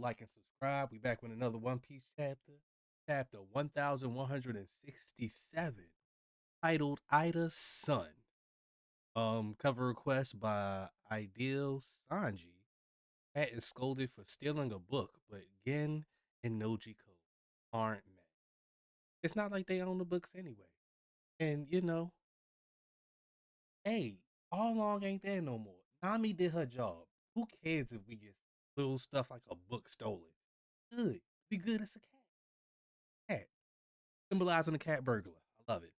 like, and subscribe. We back with another One Piece chapter, chapter 1167, titled Ida's Son. Cover request by Ideal Sanji. Cat is scolded for stealing a book, but Gen and Nojiko aren't mad. It's not like they own the books anyway. And hey, all along ain't there no more. Nami did her job. Who cares if we get little stuff like a book stolen? Good. Be good as a cat. Symbolizing a cat burglar. I love it.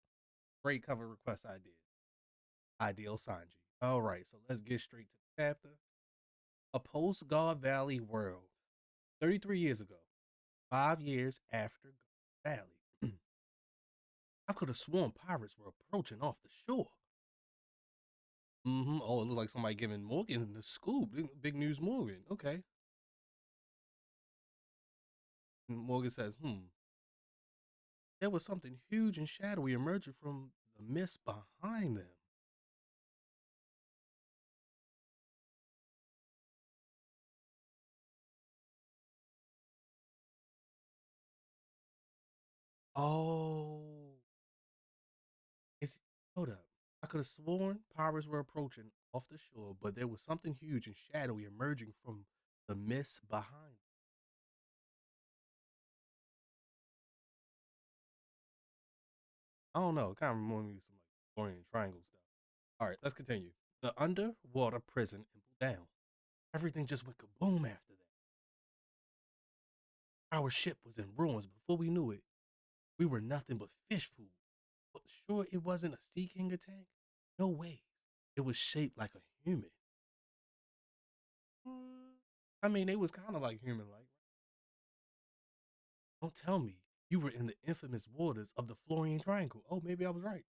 Great cover request idea. Ideal Sanji. All right, so let's get straight to the chapter. A post God Valley world. 33 years ago, 5 years after God Valley. I could have sworn pirates were approaching off the shore. Oh, it looked like somebody giving Morgan the scoop. Big news, Morgan. Okay. And Morgan says, there was something huge and shadowy emerging from the mist behind them. Oh, it's hold up. I could have sworn pirates were approaching off the shore, but there was something huge and shadowy emerging from the mist behind. I don't know. It kind of reminded me of some like Florian Triangle stuff. All right, let's continue. The underwater prison imploded down. Everything just went kaboom after that. Our ship was in ruins before we knew it. We were nothing but fish food. But sure, it wasn't a Sea King attack? No ways. It was shaped like a human. I mean, it was kind of like human like. Don't tell me you were in the infamous waters of the Florian Triangle. Oh, maybe I was right.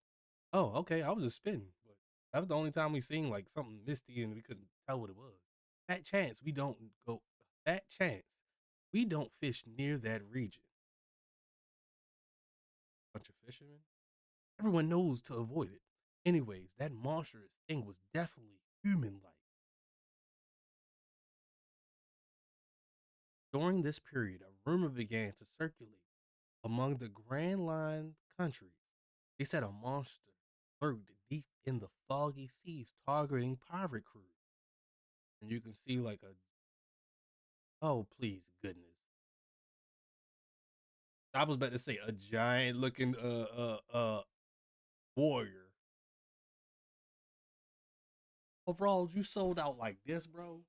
Oh, okay. I was just spitting, but that was the only time we seen like something misty and we couldn't tell what it was. That chance we don't go. That chance we don't fish near that region. Bunch of fishermen. Everyone knows to avoid it. Anyways, that monstrous thing was definitely human-like. During this period, a rumor began to circulate among the Grand Line countries. They said a monster lurked deep in the foggy seas, targeting pirate crews. And you can see like a oh please goodness. I was about to say a giant looking warrior. Overall, you sold out like this, bro.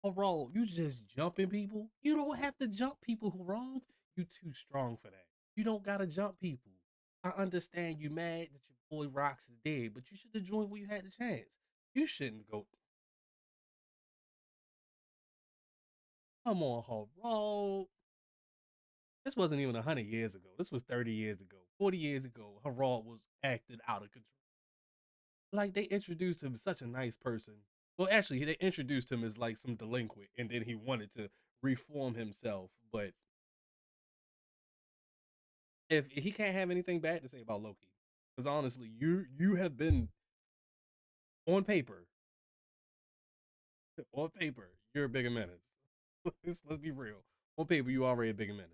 Overall, you just jumping people. You don't have to jump people who wronged. You too strong for that. You don't gotta jump people. I understand you mad that your boy Rocks is dead, but you should have joined when you had the chance. You shouldn't go. Come on, Harold. This wasn't even 100 years ago. This was 30 years ago. 40 years ago, Harold was acting out of control. Like they introduced him as such a nice person. Well, actually, they introduced him as like some delinquent, and then he wanted to reform himself. But if he can't have anything bad to say about Loki, because honestly, you have been on paper, on paper, you're a bigger menace. Let's be real. On paper, you already a bigger menace.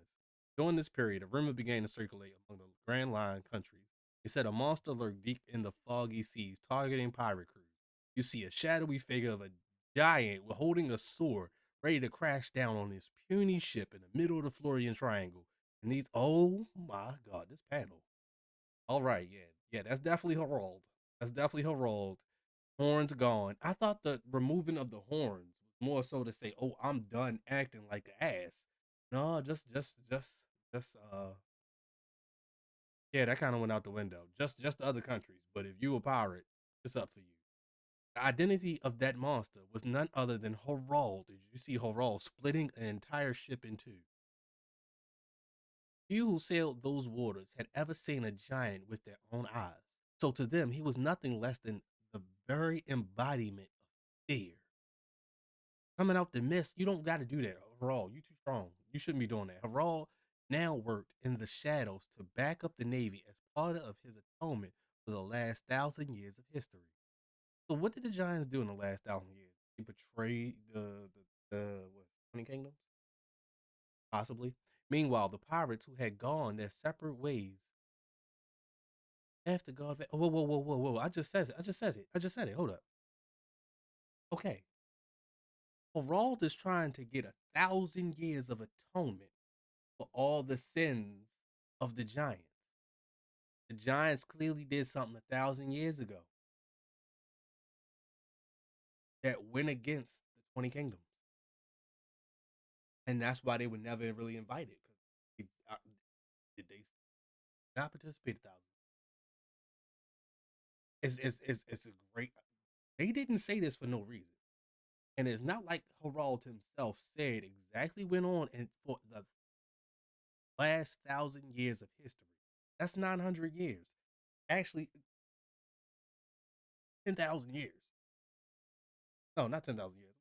During this period, a rumor began to circulate among the Grand Line countries. It said a monster lurked deep in the foggy seas, targeting pirate crews. You see a shadowy figure of a giant holding a sword, ready to crash down on this puny ship in the middle of the Florian Triangle. And these, oh my god, this panel. All right, yeah, that's definitely Harold. That's definitely Harold. Horns gone. I thought the removing of the horns was more so to say, "Oh, I'm done acting like an ass." No, just yeah, that kind of went out the window. Just the other countries, but if you a pirate, it's up for you. The identity of that monster was none other than Harold. Did you see Harold splitting an entire ship in two? Few who sailed those waters had ever seen a giant with their own eyes. So to them, he was nothing less than the very embodiment of fear. Coming out the mist, you don't got to do that. Harald, you too strong. You shouldn't be doing that. Harald now worked in the shadows to back up the Navy as part of his atonement for the last 1,000 years of history. So what did the Giants do in the last 1,000 years? They betrayed the what, Kingdoms? Possibly. Meanwhile, the pirates who had gone their separate ways after God. Whoa, whoa, whoa, whoa, whoa! I just said it. I just said it. I just said it. Hold up. Okay. Harald is trying to get 1,000 years of atonement for all the sins of the giants. The giants clearly did something 1,000 years ago that went against the 20 kingdoms, and that's why they were never really invited. Because did they not participate 1,000? It's a great. They didn't say this for no reason, and it's not like Harald himself said exactly went on and for the last 1,000 years of history. That's 900 years. Actually, 10,000 years. No, not 10,000 years.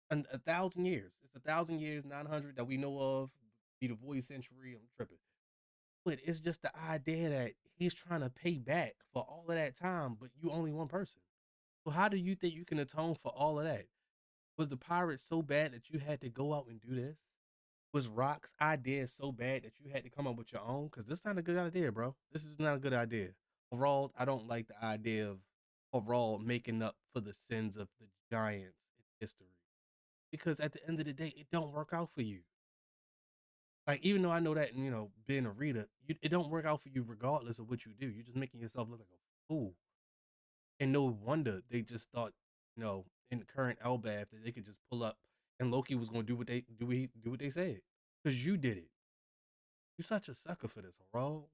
And 1,000 years. It's 1,000 years, 900 that we know of. Be the void century. I'm tripping. But it's just the idea that he's trying to pay back for all of that time, but you only one person. So how do you think you can atone for all of that? Was the pirate so bad that you had to go out and do this? Was Rock's idea so bad that you had to come up with your own? Because this is not a good idea, bro. This is not a good idea. Overall, I don't like the idea of overall making up for the sins of the giants in history. Because at the end of the day, it don't work out for you. Like, even though I know that, being a reader, it don't work out for you regardless of what you do. You're just making yourself look like a fool. And no wonder they just thought, in the current Elbaf that they could just pull up and Loki was going to do what they said because you did it. You're such a sucker for this, Harald.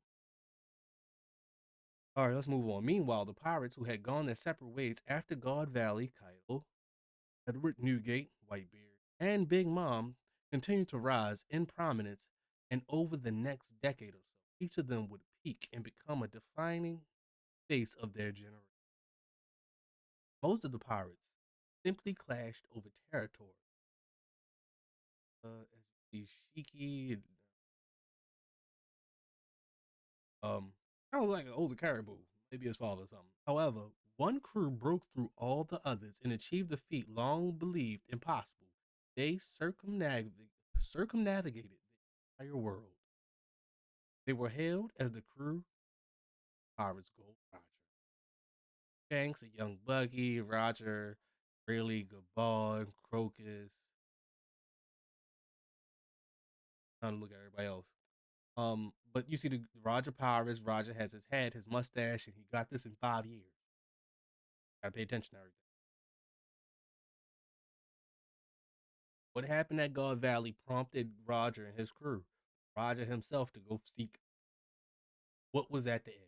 All right, let's move on. Meanwhile, the pirates who had gone their separate ways after God Valley, Kyle, Edward Newgate, Whitebeard, and Big Mom continued to rise in prominence, and over the next decade or so, each of them would peak and become a defining face of their generation. Most of the pirates simply clashed over territory. As the Shiki, kind of like an older caribou, maybe his father or something. However, one crew broke through all the others and achieved a feat long believed impossible. They circumnavigated the entire world. They were hailed as the crew Pirates Gold Roger. Shanks, a young Buggy, Roger, Rayleigh, Gabon, Crocus. Trying to look at everybody else. But you see the Roger Pirates. Roger has his head, his mustache, and he got this in 5 years. Gotta pay attention to everything. What happened at God Valley prompted Roger and his crew, Roger himself, to go seek what was at the end.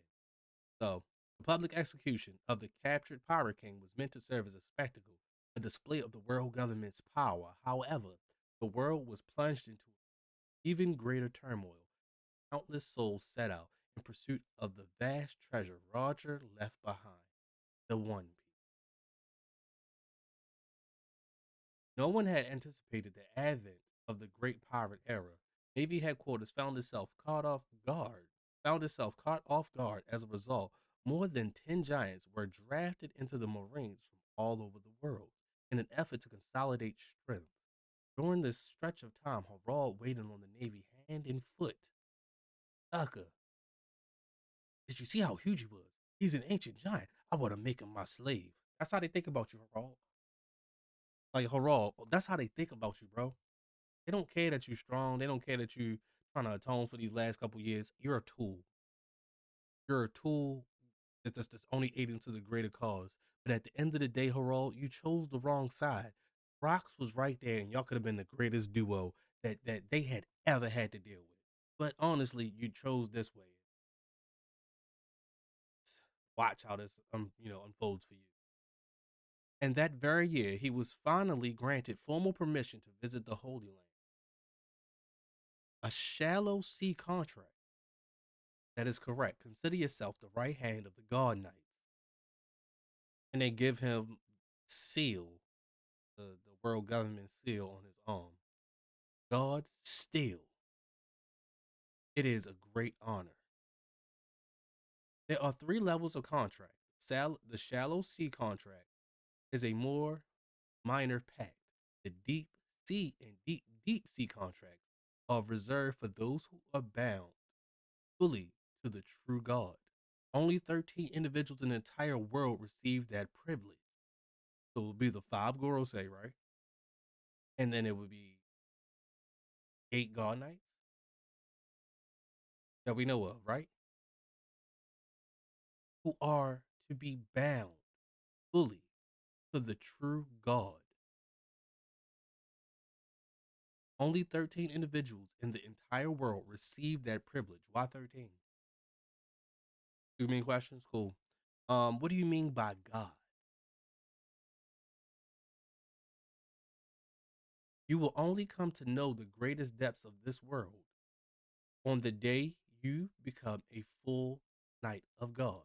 So, the public execution of the captured Pirate King was meant to serve as a spectacle, a display of the world government's power. However, the world was plunged into even greater turmoil. Countless souls set out in pursuit of the vast treasure Roger left behind, the One Piece. No one had anticipated the advent of the great pirate era. Navy headquarters found itself caught off guard as a result. More than 10 giants were drafted into the Marines from all over the world in an effort to consolidate strength. During this stretch of time, Harald waited on the Navy hand and foot. Tucker, did you see how huge he was? He's an ancient giant. I want to make him my slave. That's how they think about you, Harald. Like, Harald, that's how they think about you, bro. They don't care that you're strong. They don't care that you are trying to atone for these last couple years. You're a tool. You're a tool that's only aiding to the greater cause. But at the end of the day, Harald, you chose the wrong side. Rox was right there, and y'all could have been the greatest duo that they had ever had to deal with. But honestly, you chose this way. Watch how this unfolds for you. And that very year, he was finally granted formal permission to visit the Holy Land, a shallow sea contract. That is correct. Consider yourself the right hand of the God Knights. And they give him seal, the world government seal on his arm. God Steel. It is a great honor. There are three levels of contract. The shallow sea contract is a more minor pact. The deep sea and deep sea contracts are reserved for those who are bound fully to the true God. Only 13 individuals in the entire world receive that privilege. So it would be the five Gorosei, right? And then it would be eight God Knights that we know of, right? Who are to be bound fully to the true God. Only 13 individuals in the entire world receive that privilege. Why 13? Too many questions? Cool. What do you mean by God? You will only come to know the greatest depths of this world on the day you become a full knight of God.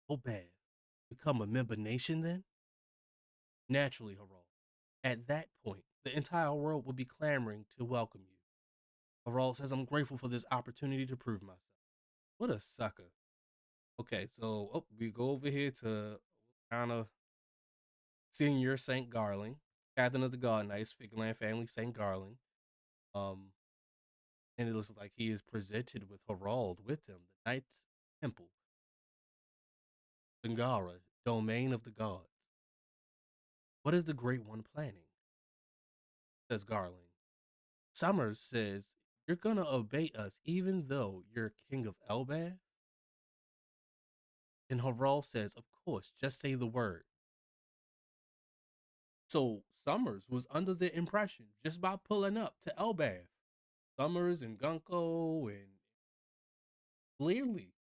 Oh, bad. Become a member nation then? Naturally, Harald. At that point, the entire world will be clamoring to welcome you. Harald says, I'm grateful for this opportunity to prove myself. What a sucker. Okay, so we go over here to kind of Senior St. Garland, Captain of the God Knights, Figurland family, St. Garland. Um, and it looks like he is presented with Harald with him, the Knight's Temple, Sangara, domain of the gods. What is the Great One planning? Says Garland. Summers says, you're gonna obey us even though you're king of Elbaf? And Harald says, of course, just say the word. So Summers was under the impression just by pulling up to Elbaf. Summers and Gunko and clearly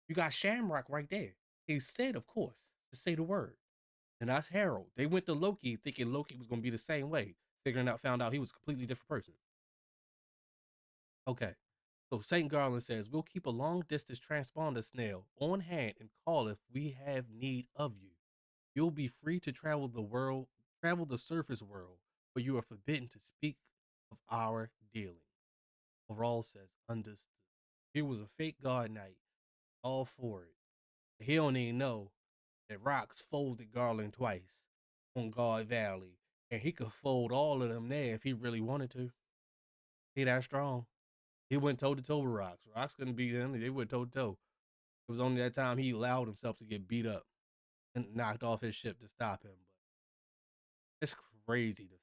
you got Shamrock right there. He said, of course, just say the word. And that's Harold. They went to Loki thinking Loki was gonna be the same way, found out he was a completely different person. Okay. So St. Garland says, we'll keep a long distance transponder snail on hand and call if we have need of you. You'll be free to travel the surface world, but you are forbidden to speak of our dealing. Overall says, understood. He was a fake God Knight, all for it. He don't even know that Rocks folded Garland twice on God Valley, and he could fold all of them there if he really wanted to. He that strong. He went toe to toe with Rocks. Rocks couldn't beat him. They went toe to toe. It was only that time he allowed himself to get beat up and knocked off his ship to stop him. But it's crazy to think.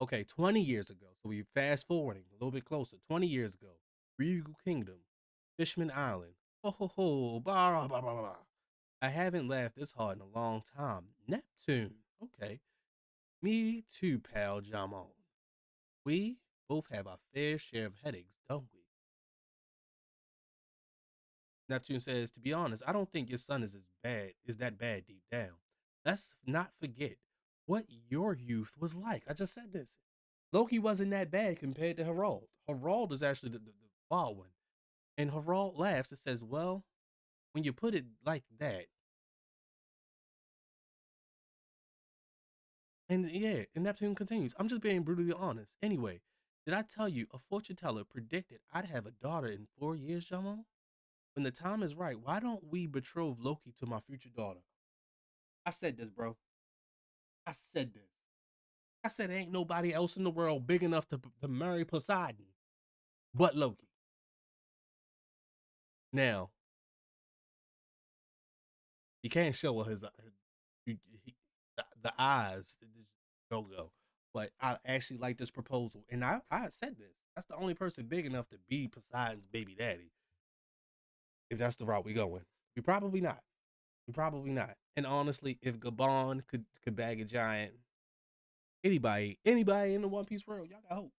Okay, 20 years ago. So we fast forwarding a little bit closer. 20 years ago, Ryugu Kingdom, Fishman Island. Oh ho ho, blah, blah, blah, blah. I haven't laughed this hard in a long time. Neptune. Okay. Me too, pal Jamon. We both have our fair share of headaches, don't we? Neptune says, to be honest, I don't think your son is that bad deep down. Let's not forget what your youth was like. I just said this. Loki wasn't that bad compared to Harald. Harald is actually the wild one. And Harald laughs and says, well, when you put it like that, and yeah, and Neptune continues, I'm just being brutally honest. Anyway, did I tell you a fortune teller predicted I'd have a daughter in 4 years, Jamo? When the time is right, why don't we betroth Loki to my future daughter? I said this, bro. I said this. I said ain't nobody else in the world big enough to marry Poseidon but Loki. Now, he can't show her the eyes, no go. But I actually like this proposal. And I said this. That's the only person big enough to be Poseidon's baby daddy. If that's the route we going. We probably not. We probably not. And honestly, if Gabon could bag a giant, anybody in the One Piece world, y'all got hope.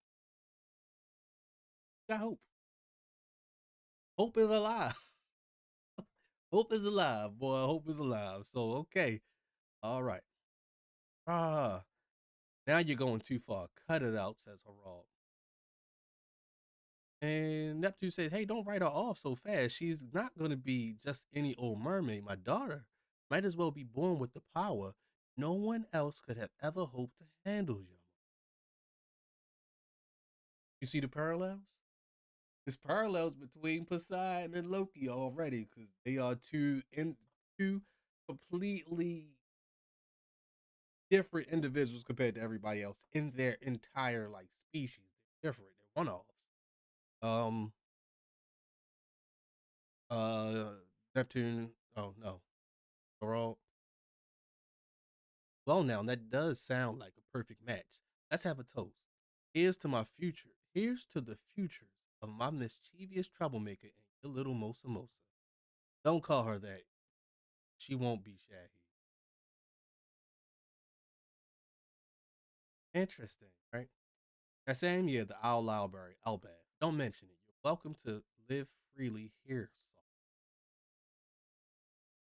Got hope. Hope is alive. Hope is alive, boy. Hope is alive. So okay. All right. Ah, now you're going too far. Cut it out, says Harald. And Neptune says, hey, don't write her off so fast. She's not going to be just any old mermaid. My daughter might as well be born with the power no one else could have ever hoped to handle you. You see the parallels? There's parallels between Poseidon and Loki already because they are two completely different individuals compared to everybody else in their entire like species. They're different. They're one offs. Um, uh, Neptune. Oh no, we're all well now. That does sound like a perfect match. Let's have a toast. Here's to my future. Here's to the futures of my mischievous troublemaker and your little Mosa Mosa. Don't call her that. She won't be shaggy. Interesting, right? That same year, the Owl Library, Elbaf. Don't mention it. You're welcome to live freely here, Saul.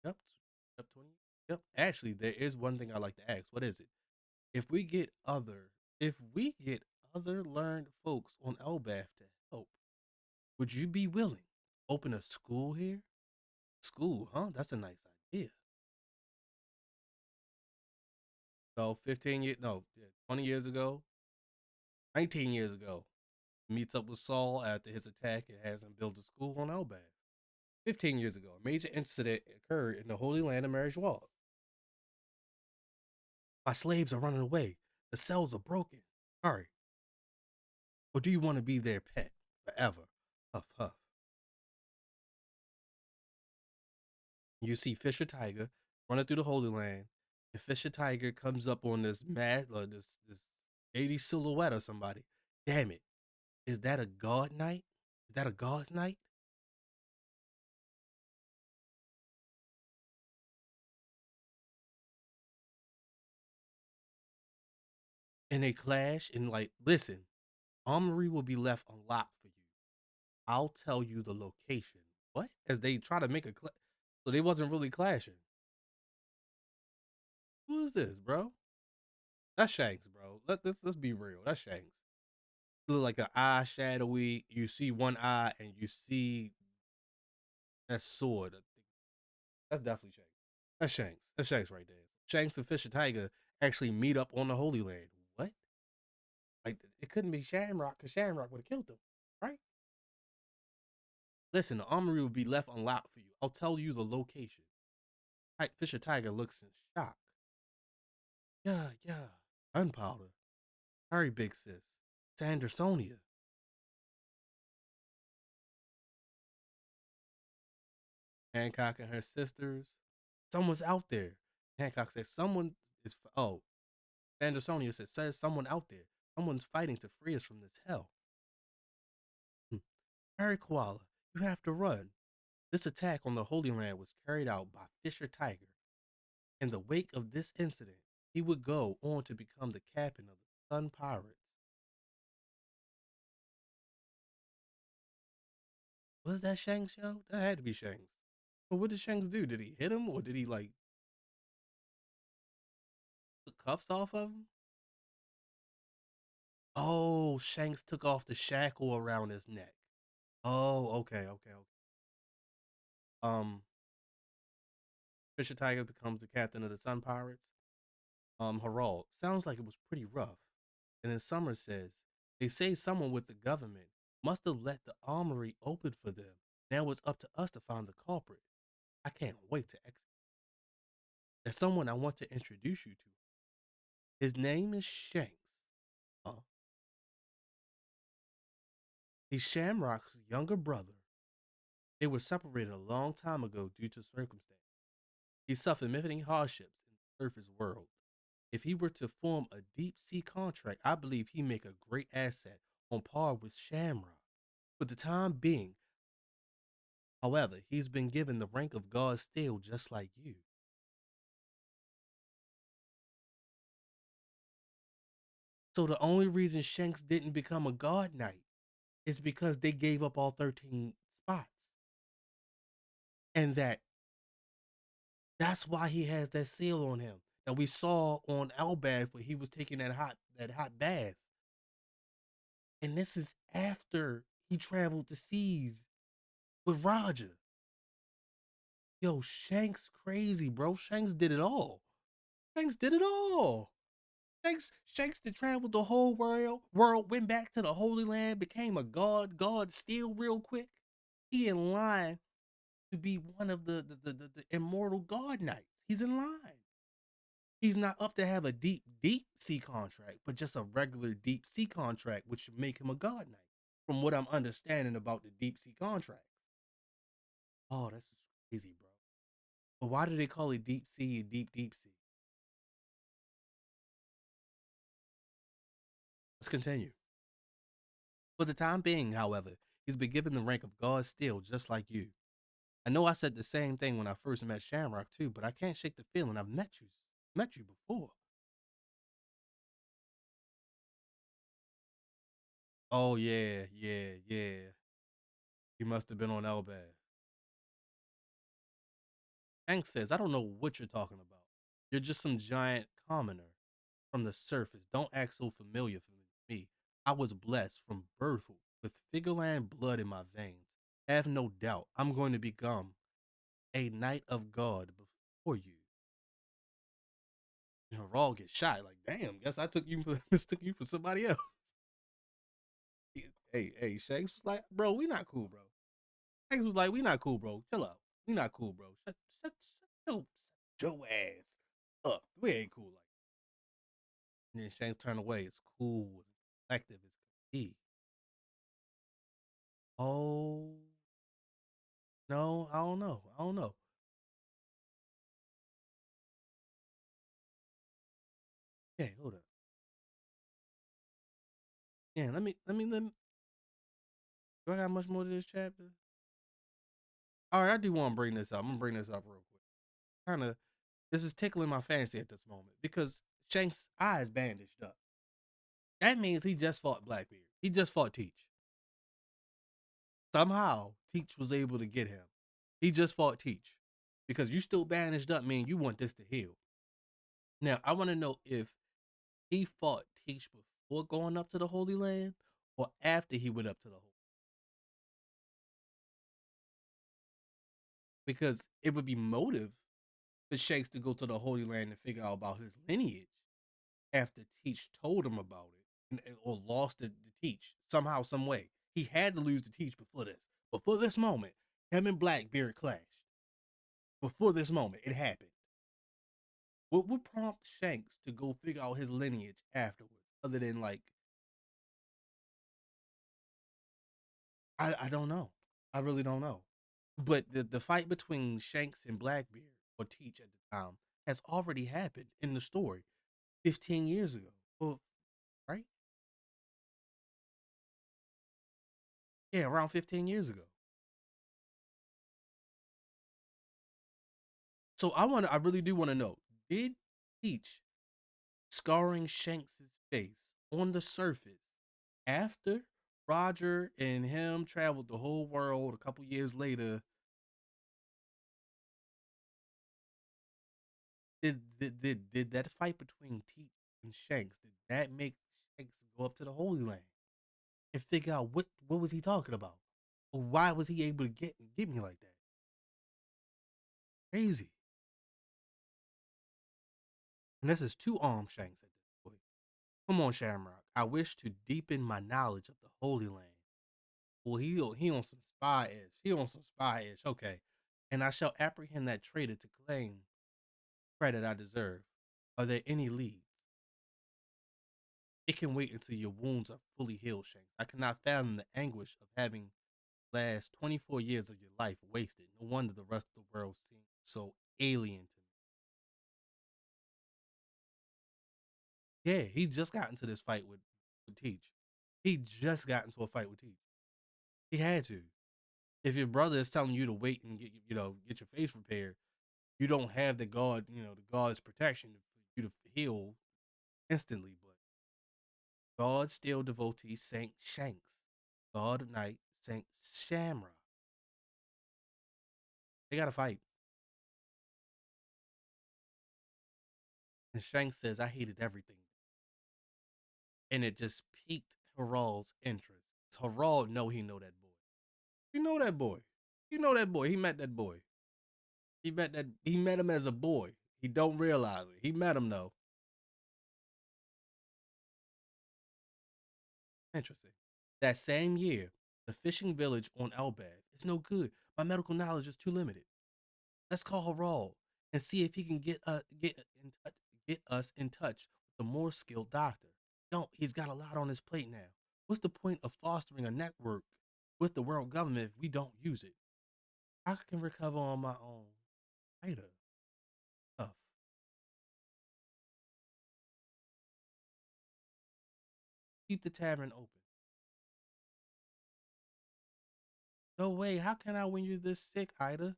Yep. Yep, 20. Yep. Actually, there is one thing I like to ask. What is it? If we get other if we get other learned folks on Elbaf to help, would you be willing? Open a school here? School, huh? That's a nice idea. So 15 years no, yeah, 20 years ago, 19 years ago, meets up with Saul after his attack and has him build a school on Elbaf. 15 years ago, a major incident occurred in the Holy Land of Marishwal. My slaves are running away. The cells are broken. Hurry. Or do you want to be their pet forever? Huff, huff. You see Fisher Tiger running through the Holy Land, and Fisher Tiger comes up on this mad, this 80 silhouette of somebody. Damn it. Is that a god knight? Is that a god's knight? And they clash and like, listen, Armory will be left unlocked for you. I'll tell you the location. What? As they try to make a so they wasn't really clashing. Who is this, bro? That's Shanks, bro. Let's be real. That's Shanks. Look like an eye shadowy. You see one eye and you see that sword. That's definitely Shanks. That's Shanks. That's Shanks right there. Shanks and Fisher Tiger actually meet up on the Holy Land. What? Like it couldn't be Shamrock because Shamrock would have killed them, right? Listen, the armory will be left unlocked for you. I'll tell you the location. Fisher Tiger looks in shock. Yeah, yeah. Gunpowder. Hurry, big sis. Sandersonia. Hancock and her sisters. Someone's out there. Hancock says someone is. Oh, Sandersonia says someone out there. Someone's fighting to free us from this hell. Hmm. Hurry, Koala. You have to run. This attack on the Holy Land was carried out by Fisher Tiger. In the wake of this incident, he would go on to become the captain of the Sun Pirates. Was that Shanks show? That had to be Shanks. But what did Shanks do? Did he hit him or did he like put cuffs off of him? Oh, Shanks took off the shackle around his neck. Oh, okay, okay, okay. Um, Fisher Tiger becomes the captain of the Sun Pirates. Harald, sounds like it was pretty rough. And then Summer says, they say someone with the government must have let the armory open for them. Now it's up to us to find the culprit. I can't wait to execute. There's someone I want to introduce you to. His name is Shanks. Uh, he's Shamrock's younger brother. They were separated a long time ago due to circumstance. He suffered many hardships in the surface world. If he were to form a deep sea contract, I believe he'd make a great asset on par with Shamrock. For the time being, however, he's been given the rank of God still just like you. So the only reason Shanks didn't become a God Knight is because they gave up all 13 spots. And that's why he has that seal on him that we saw on Elbaf where he was taking that hot bath. And this is after he traveled the seas with Roger. Yo, Shanks crazy, bro. Shanks did it all. Shanks did it all. Shanks that traveled the whole world, went back to the Holy Land, became a god still real quick. He in line to be one of the immortal god knights. He's in line. He's not up to have a deep sea contract, but just a regular deep sea contract, which should make him a god knight. From what I'm understanding about the deep sea contracts. Oh, that's just crazy, bro. But why do they call it deep sea and deep sea? Let's continue. For the time being, however, he's been given the rank of god still, just like you. I know I said the same thing when I first met Shamrock too, but I can't shake the feeling I've met you before. Oh yeah. He must have been on Elbaf. Hank says, I don't know what you're talking about. You're just some giant commoner from the surface. Don't act so familiar for me. I was blessed from birth with Figureland blood in my veins. Have no doubt I'm going to become a knight of God before you. You know, Raw gets shot. Like, damn, guess I mistook you for somebody else. Hey, Shanks was like, bro, we not cool, bro. Shanks was like, we not cool, bro. Chill out. We not cool, bro. Shut your ass up. We ain't cool like that. And then Shanks turned away. It's cool and collective as can be. Oh, no, I don't know. I don't know. Yeah, hold up. Yeah, let me. Do I got much more to this chapter? All right, I do want to bring this up. I'm gonna bring this up real quick. Kind of, this is tickling my fancy at this moment because Shanks' eyes bandaged up. That means he just fought Blackbeard. He just fought Teach. Somehow, Teach was able to get him. He just fought Teach because you still bandaged up, man. You want this to heal. Now, I want to know if he fought Teach before going up to the Holy Land or after he went up to the Holy, because it would be motive for Shanks to go to the Holy Land and figure out about his lineage after Teach told him about it or lost it to Teach somehow, some way. He had to lose to Teach before this. Before this moment, him and Blackbeard clashed. Before this moment, it happened. What would prompt Shanks to go figure out his lineage afterwards, other than like I don't know. I really don't know. But the fight between Shanks and Blackbeard or Teach at the time has already happened in the story 15 years ago. Well, right? Yeah, around 15 years ago. So I really do want to know, did Teach scarring Shanks's face on the surface after Roger and him traveled the whole world a couple years later? Did that fight between Teach and Shanks, did that make Shanks go up to the Holy Land and figure out what was he talking about? Or why was he able to get me like that? Crazy. And this is two arm Shanks at this point. Come on, Shamrock. I wish to deepen my knowledge of the Holy Land. Well, he on some spy ish. He on some spy ish. Okay. And I shall apprehend that traitor to claim credit I deserve. Are there any leads? It can wait until your wounds are fully healed, Shanks. I cannot fathom the anguish of having last 24 years of your life wasted. No wonder the rest of the world seems so alien to me. Yeah, he just got into this fight with Teach. He just got into a fight with Teach. He had to. If your brother is telling you to wait and get your face repaired, you don't have the God's protection for you to heal instantly. But God still devotee Saint Shanks, God of Night Saint Shamrock. They got to fight. And Shanks says, I hated everything. And it just piqued Harald's interest. Harald know he know that boy. You know that boy. You know that boy. He met that boy. He met him as a boy. He don't realize it. He met him though. Interesting. That same year, the fishing village on Elbaf is no good. My medical knowledge is too limited. Let's call Harald and see if he can get us in touch with a more skilled doctor. Don't. He's got a lot on his plate now. What's the point of fostering a network with the world government if we don't use it? I can recover on my own. Later. Tough. Keep the tavern open. No way. How can I when you're this sick, Ida?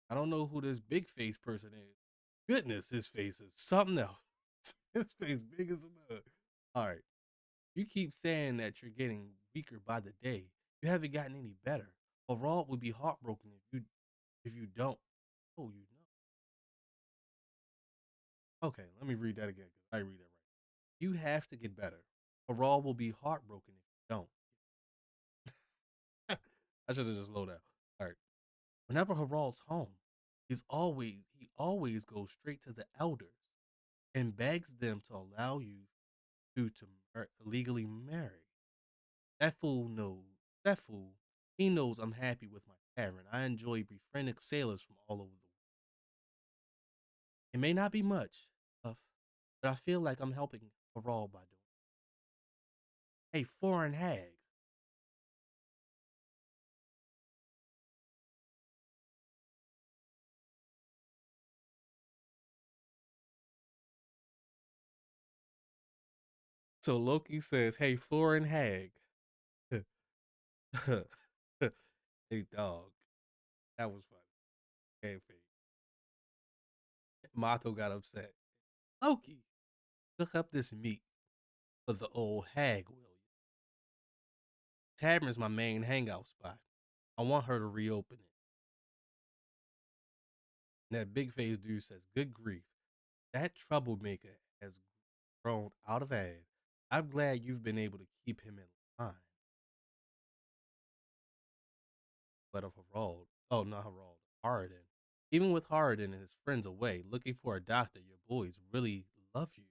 I don't know who this big face person is. Goodness, his face is something else. His face big as a mug. All right. You keep saying that you're getting weaker by the day. You haven't gotten any better. Overall, would be heartbroken if you don't. Oh, you know. Okay, let me read that again because I read that right. You have to get better. Overall, will be heartbroken if you don't. I should have just low down. All right. Whenever Harald's home, he always goes straight to the elders and begs them to allow you to legally marry. That fool knows. That fool. He knows I'm happy with my tavern. I enjoy befriending sailors from all over the world. It may not be much, but I feel like I'm helping Harald by doing it. Hey, foreign hag. So Loki says, "Hey, foreign hag." Hey, dog. That was funny. Hey, Mato got upset. Loki, cook up this meat for the old hag, will you? Tavern's my main hangout spot. I want her to reopen it. And that big face dude says, "Good grief. That troublemaker has grown out of hand. I'm glad you've been able to keep him in line." But of Harald, oh, not Harald, Harden. Even with Harden and his friends away, looking for a doctor, your boys really love you.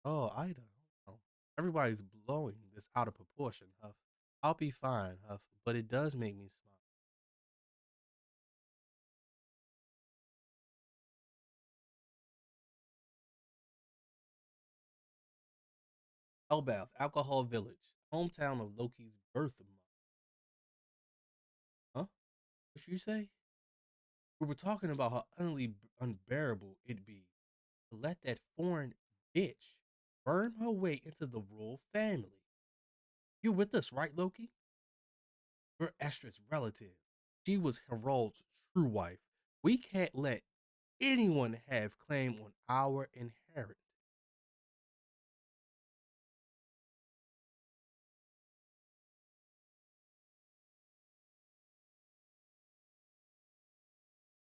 Oh, Ida. Oh, everybody's blowing this out of proportion, Huff. I'll be fine, Huff, but it does make me smile. Hellbath, Alcohol Village, hometown of Loki's birth month. Huh? What you say? We were talking about how utterly unbearable it'd be to let that foreign bitch burn her way into the royal family. You with us, right, Loki? We're Estra's relative. She was Harold's true wife. We can't let anyone have claim on our inheritance.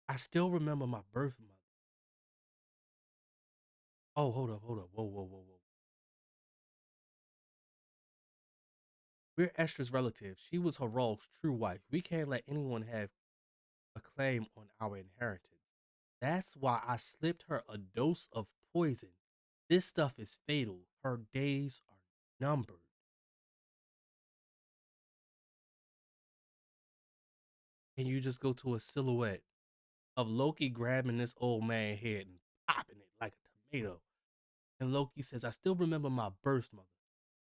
I still remember my birth mother. Oh, hold up. Whoa, whoa, whoa, whoa. We're Estra's relative. She was Harold's true wife. We can't let anyone have a claim on our inheritance. That's why I slipped her a dose of poison. This stuff is fatal. Her days are numbered. And you just go to a silhouette of Loki grabbing this old man's head and popping it like a tomato. And Loki says, I still remember my birth mother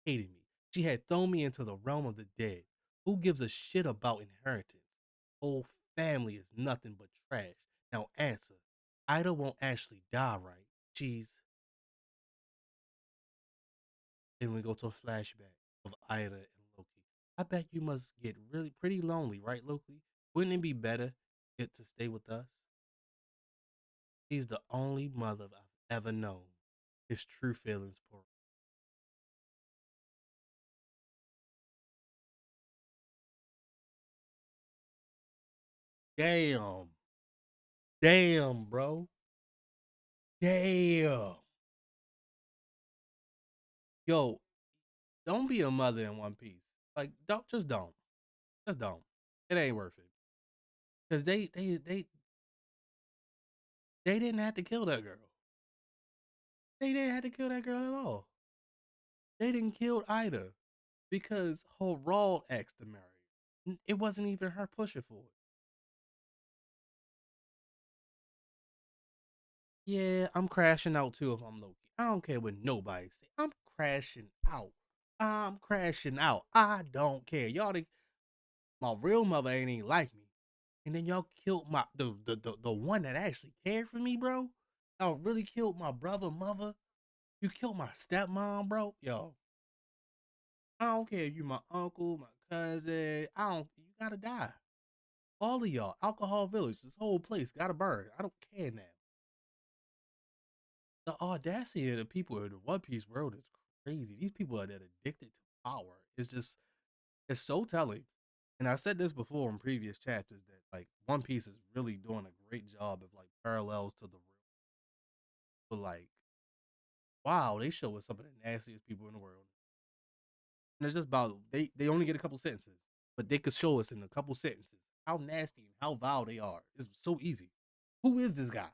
hated me. She had thrown me into the realm of the dead. Who gives a shit about inheritance? Whole family is nothing but trash. Now answer. Ida won't actually die, right? She's. Then we go to a flashback of Ida and Loki. I bet you must get really pretty lonely, right, Loki? Wouldn't it be better get to stay with us? She's the only mother I've ever known. His true feelings pour. Damn. Damn, bro. Damn. Yo, don't be a mother in One Piece. Like, don't. Just don't. It ain't worth it. Cause they didn't have to kill that girl. They didn't have to kill that girl at all. They didn't kill Ida because Harald asked to marry her. It wasn't even her pushing for it. Yeah, I'm crashing out too if I'm Loki. I don't care what nobody say. I'm crashing out. I'm crashing out. I don't care. Y'all, my real mother ain't even like me. And then y'all killed my the one that actually cared for me, bro. Y'all really killed my brother, mother. You killed my stepmom, bro. Yo, I don't care. You my uncle, my cousin. I don't. You gotta die. All of y'all, Alcohol Village, this whole place gotta burn. I don't care now. The audacity of the people in the One Piece world is crazy. These people are that addicted to power. It's so telling. And I said this before in previous chapters that like One Piece is really doing a great job of like parallels to the real. But like, wow, they show us some of the nastiest people in the world. And it's just about they only get a couple sentences, but they could show us in a couple sentences how nasty and how vile they are. It's so easy. Who is this guy?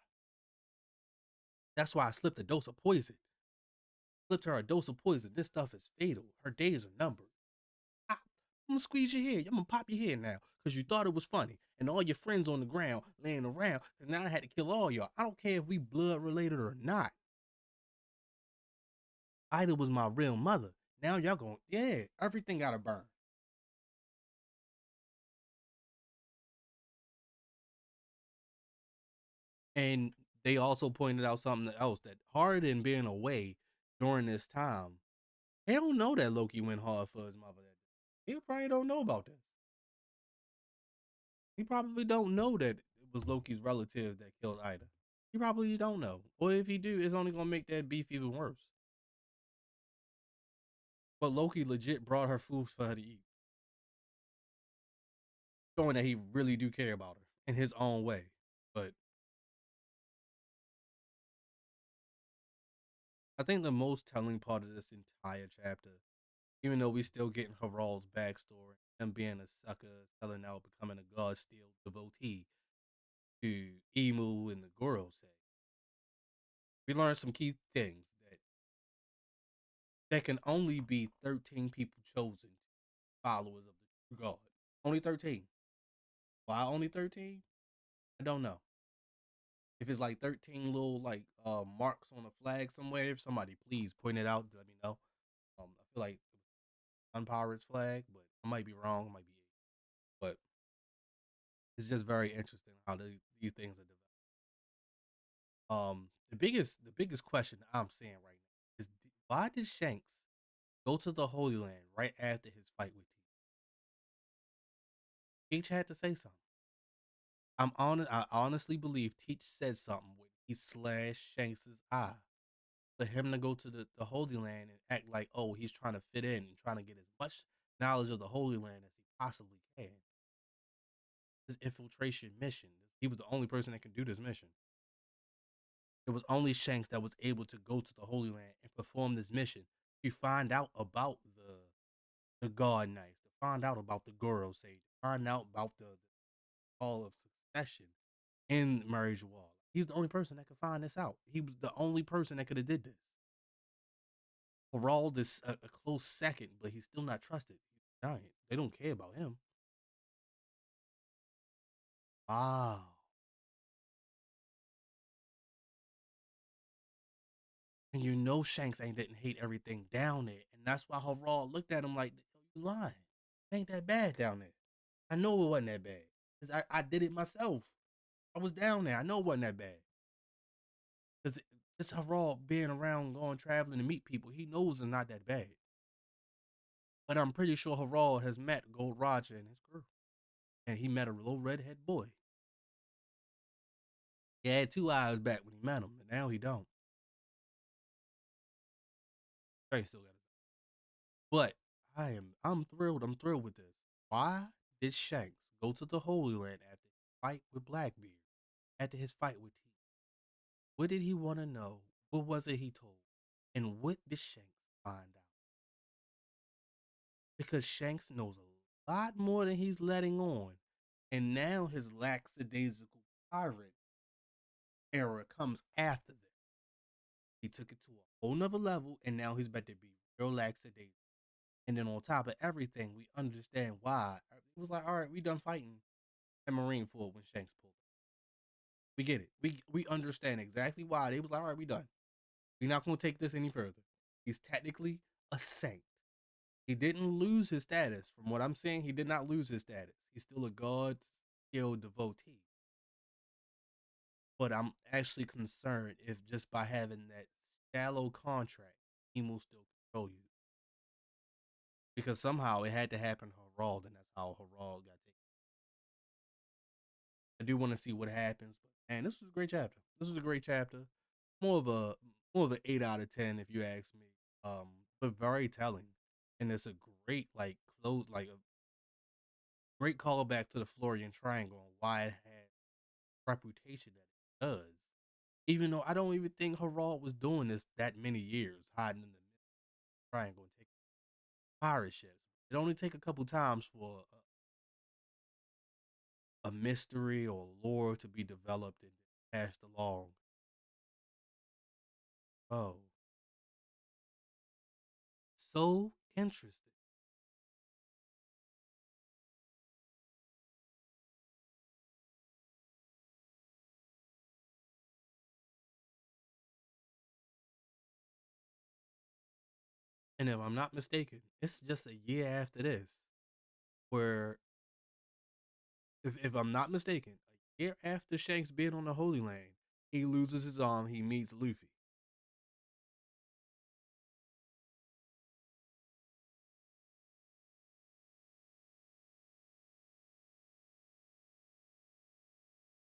That's why I slipped a dose of poison. Slipped her a dose of poison. This stuff is fatal. Her days are numbered. I'm gonna squeeze your head. I'm gonna pop your head now because you thought it was funny, and all your friends on the ground laying around. And now I had to kill all y'all. I don't care if we blood related or not. Ida was my real mother. Now y'all going, yeah, everything gotta burn. And they also pointed out something else that Harden being away during this time, they don't know that Loki went hard for his mother. He probably don't know about this. He probably don't know that it was Loki's relative that killed Ida. He probably don't know. Or if he do, it's only gonna make that beef even worse. But Loki legit brought her food for her to eat, showing that he really do care about her in his own way. But I think the most telling part of this entire chapter, even though we still getting Harald's backstory, him being a sucker, selling out, becoming a god steel devotee to Emu and the Gorosei, we learned some key things that can only be 13 people chosen followers of the true God. Only 13. Why only 13? I don't know. If it's like 13 little like marks on a flag somewhere, if somebody please point it out, let me know. I feel like Sun Pirates flag, but I might be wrong. It might be, but it's just very interesting how these things are developed. The biggest question I'm seeing right now is why did Shanks go to the Holy Land right after his fight with Teach? Teach had to say something. I honestly believe Teach said something when he slashed Shanks's eye for him to go to the Holy Land and act like, oh, he's trying to fit in and trying to get as much knowledge of the Holy Land as he possibly can. His infiltration mission. He was the only person that could do this mission. It was only Shanks that was able to go to the Holy Land and perform this mission to find out about the God Knights, to find out about the Goro Sage, to find out about the Hall of Succession in Marriage Wall. He's the only person that could find this out. He was the only person that could have did this. Gerald is a close second, but he's still not trusted. He's a giant. They don't care about him. Wow. And you know Shanks ain't didn't hate everything down there. And that's why Gerald looked at him like, you lying. It ain't that bad down there. I know it wasn't that bad. Because I did it myself. I was down there. I know it wasn't that bad. Because just Gerald being around, going traveling to meet people, he knows it's not that bad. But I'm pretty sure Gerald has met Gold Roger and his crew. And he met a little redhead boy. He had two eyes back when he met him, and now he don't. Trey still got his. But I'm thrilled. I'm thrilled with this. Why did Shanks go to the Holy Land after his fight with Blackbeard? After his fight with T? What did he want to know? What was it he told? And what did Shanks find out? Because Shanks knows a lot more than he's letting on. And now his lackadaisical pirate era comes after this. He took it to a whole nother level, and now he's about to be real lackadaisical. And then on top of everything, we understand why. It was like, all right, we done fighting at Marine Ford when Shanks pulled up. We get it. We understand exactly why they was like, all right, we done. We're not gonna take this any further. He's technically a saint. He didn't lose his status. From what I'm saying, he did not lose his status. He's still a God skilled devotee. But I'm actually concerned if just by having that shallow contract, he will still control you. Because somehow it had to happen to Harald, and that's how Harald got taken. I do want to see what happens, but man, this was a great chapter. This was a great chapter. More of a more of an 8 out of 10 if you ask me. But very telling, and it's a great like close like a great callback to the Florian Triangle and why it had reputation that it does. Even though I don't even think Harald was doing this that many years, hiding in the triangle and taking pirate ships. It only take a couple times for a mystery or lore to be developed and passed along. Oh, so interesting. And if I'm not mistaken, it's just a year after this where, if I'm not mistaken, a year after Shanks being on the Holy Land, he loses his arm. He meets Luffy.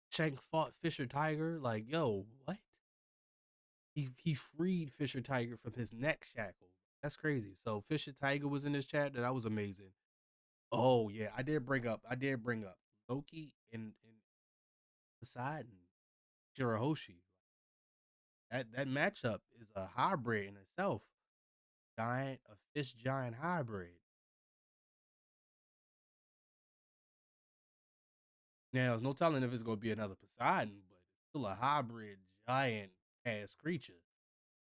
Shanks fought Fisher Tiger. Like, yo, what? He freed Fisher Tiger from his neck shackles. That's crazy. So Fisher Tiger was in this chat. That was amazing. Oh yeah, I did bring up Loki and Poseidon, Shirahoshi. That matchup is a hybrid in itself. A fish giant hybrid. Now there's no telling if it's gonna be another Poseidon, but it's still a hybrid giant ass creature,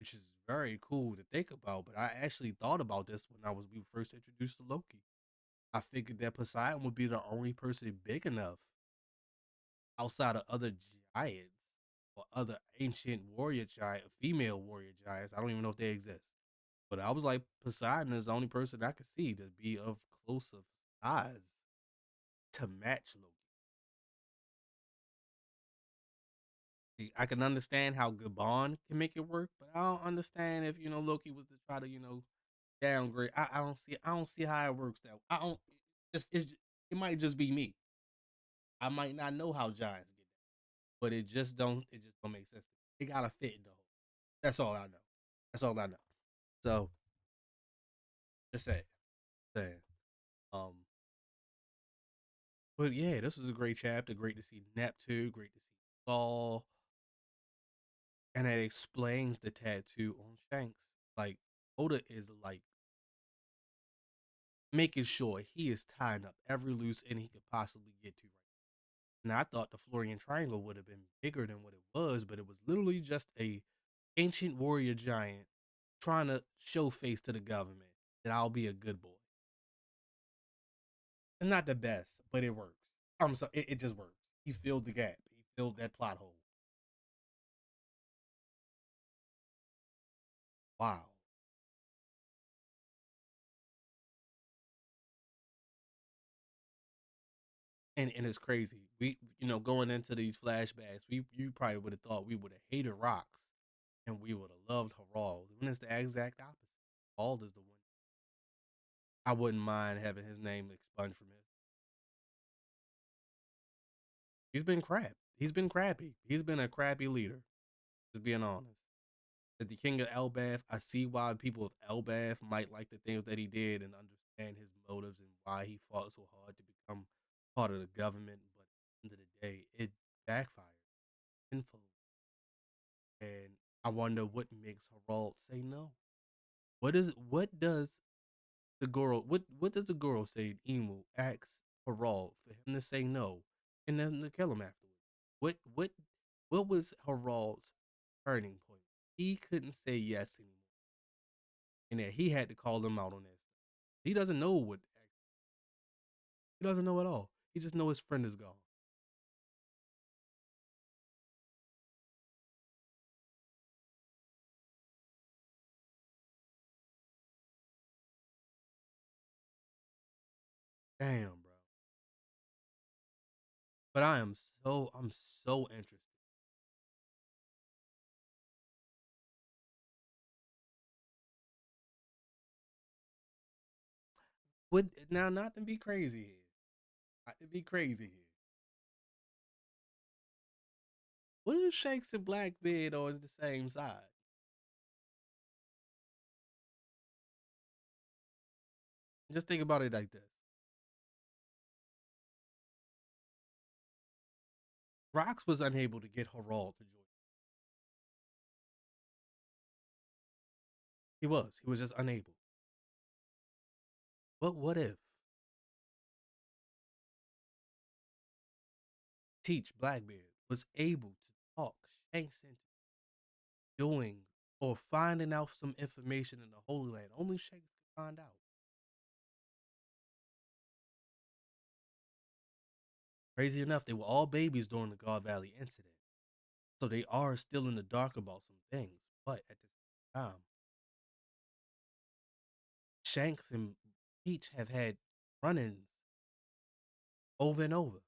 which is very cool to think about. But I actually thought about this when we were first introduced to Loki. I figured that Poseidon would be the only person big enough outside of other giants or other ancient warrior giant, female warrior giants. I don't even know if they exist. But I was like, Poseidon is the only person I could see to be of close of size to match Loki. See, I can understand how Gabon can make it work, but I don't understand if Loki was to try to downgrade. I don't see how it works. That I don't. It might just be me. I might not know how giants get that, but it just don't make sense. It gotta fit in the hole. That's all I know. That's all I know. So just saying. Um, but yeah, this was a great chapter. Great to see Neptune. Great to see Saul, and it explains the tattoo on Shanks. Like Oda is like making sure he is tying up every loose end he could possibly get to right now. I thought the Florian Triangle would have been bigger than what it was, but it was literally just a ancient warrior giant trying to show face to the government that I'll be a good boy. It's not the best, but it works. I'm sorry, it just works. He filled the gap. He filled that plot hole. Wow. And it's crazy. We going into these flashbacks, you probably would have thought we would have hated Rocks and we would have loved Harald. When it's the exact opposite. Harald is the one. I wouldn't mind having his name expunged from it. He's been crap. He's been crappy. He's been a crappy leader. Just being honest. As the king of Elbath, I see why people of Elbath might like the things that he did and understand his motives and why he fought so hard to become part of the government. But at the end of the day, it backfired. Info. And I wonder what makes Harald say no. What does what does the girl say Emu asks Harald for him to say no and then to kill him afterwards? What was Harald's turning point? He couldn't say yes anymore. And that he had to call him out on this. He doesn't know he doesn't know at all. He just know his friend is gone. Damn, bro. But I'm so interested. Would now not to be crazy here. Not to be crazy here. What if Shanks and Blackbeard are the same side? Just think about it like this. Rox was unable to get Harald to join. He was. He was just unable. But what if Teach Blackbeard was able to talk Shanks into doing or finding out some information in the Holy Land? Only Shanks could find out. Crazy enough, they were all babies during the God Valley incident. So they are still in the dark about some things. But at the same time, Shanks and Peach have had run ins over and over.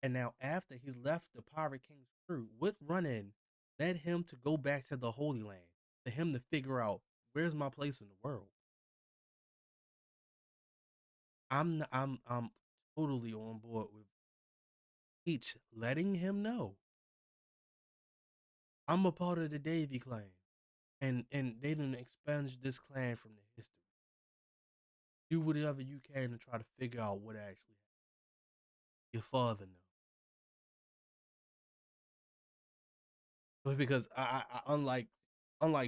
And now, after he's left the Pirate King's crew, what run in led him to go back to the Holy Land, for him to figure out where's my place in the world? I'm totally on board with Peach letting him know I'm a part of the Davy clan, and they didn't expunge this clan from the history. Do whatever you can to try to figure out what actually happened. Your father knows. But because unlike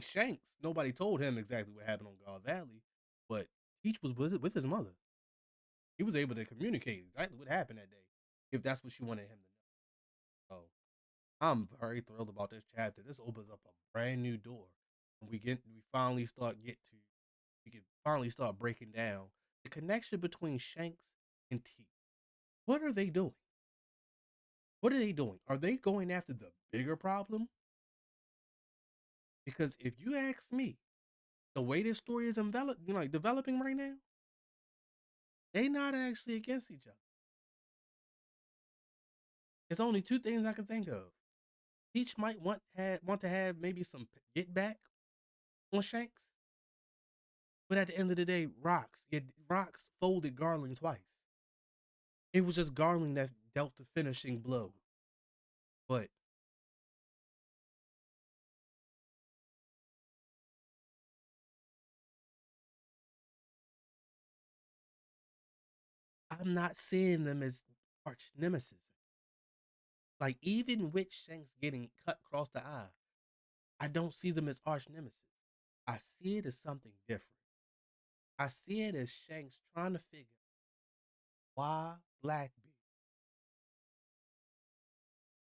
Shanks, nobody told him exactly what happened on God Valley, but Peach was with his mother. He was able to communicate exactly what happened that day, if that's what she wanted him to know. So I'm very thrilled about this chapter. This opens up a brand new door, and we finally start get to we can finally start breaking down the connection between Shanks and Teach. What are they doing? What are they doing? Are they going after the bigger problem? Because if you ask me, the way this story is like developing right now, they not actually against each other. There's only two things I can think of. Peach might want to have maybe some get back on Shanks, but at the end of the day, Rocks folded Garland twice. It was just Garland that dealt the finishing blow. But I'm not seeing them as arch nemesis. Like even with Shanks getting cut across the eye, I don't see them as arch nemesis. I see it as something different. I see it as Shanks trying to figure why Blackbeard.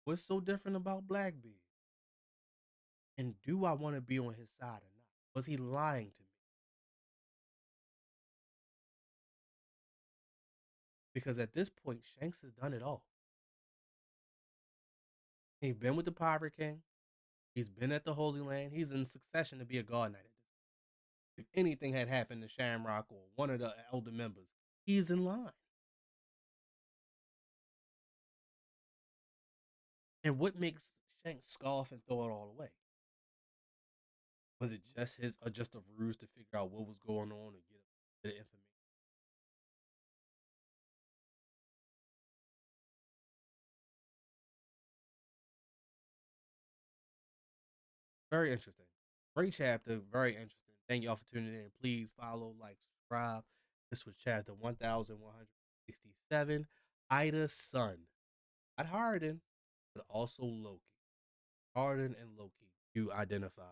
What's so different about Blackbeard? And do I want to be on his side or not? Was he lying to me? Because at this point, Shanks has done it all. He's been with the Pirate King. He's been at the Holy Land. He's in succession to be a God Knight. If anything had happened to Shamrock or one of the elder members, he's in line. And what makes Shanks scoff and throw it all away? Was it just a ruse to figure out what was going on and get the information? Very interesting. Great chapter. Very interesting. Thank y'all for tuning in. Please follow, like, subscribe. This was chapter 1167. Ida's son. Not Harden, but also Loki. Harden and Loki. You identify.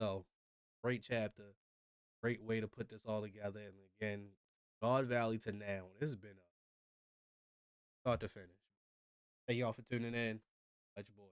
So, great chapter. Great way to put this all together. And again, God Valley to now. This has been a start to finish. Thank y'all for tuning in. Let your boy.